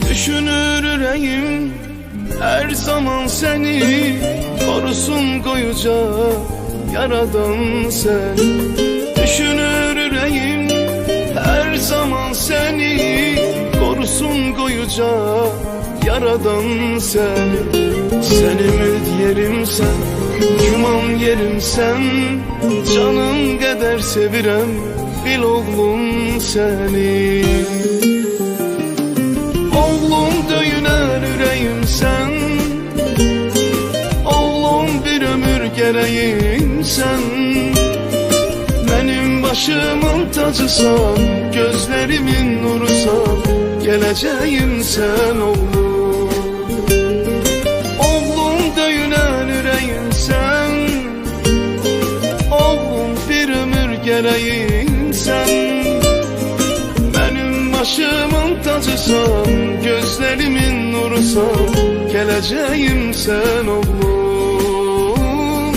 Düşünür yüreğim her zaman seni, korusun koyuca yaradan sen. Düşünür yüreğim her zaman seni, korusun koyuca yaradan sen. Sen ümit yerim sen, güman yerim sen, canım kadar sevirem bil oğlum seni. Oğlum döyüner yüreğim sen, oğlum bir ömür gereğim sen. Benim başımın tacısan, gözlerimin nurusan, geleceğim sen oğlum. Oğlum döyüner yüreğim sen, oğlum bir ömür gereğim sen. Benim başımın tacısan, gözlerimin nurusan, geleceğim sen oğlum.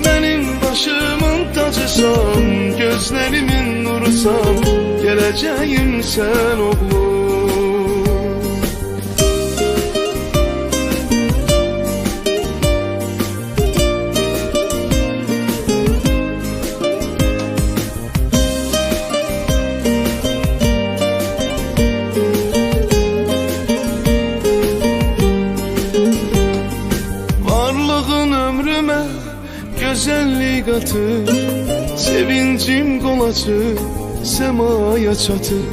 Benim başımın tacısan, gözlerimin nurusan, geleceğim sen oğlum. Güzellik atır, sevincim kol açır, semaya çatır.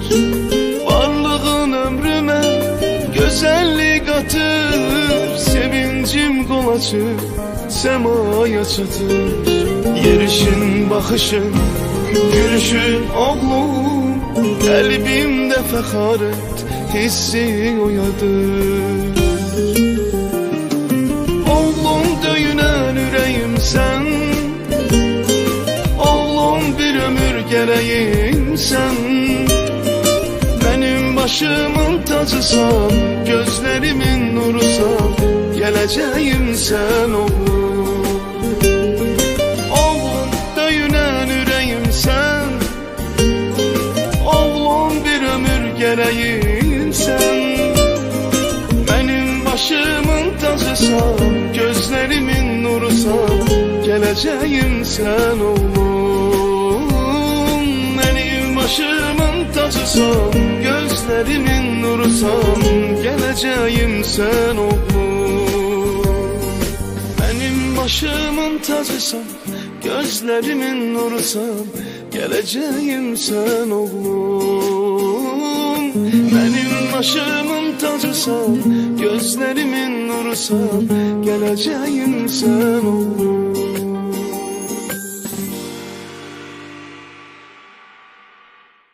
Varlığın ömrüme güzellik atır, sevincim kol açır, semaya çatır. Yerişin, bakışın, gülüşün oğlum, kalbimde fəxarət hissi oyadır. Oğlum döyünen yüreğim sen, oğlum bir ömür gereğim sen. Benim başımın tacısan, gözlerimin nurusan, geleceğim sen oğlum. Oğlum döyünen yüreğim sen, oğlum bir ömür gereğim sen. Benim başımın tacısan, gözlerimin nurusan, geleceğim sen oğlum. Benim başımın tacısan, gözlerimin nurusan, geleceğim sen oğlum. Benim başımın tacısan, gözlerimin nurusan, geleceğim sen oğlum. Benim başımın tacısan, gözlerimin nurusan, geleceğim sen oğlum.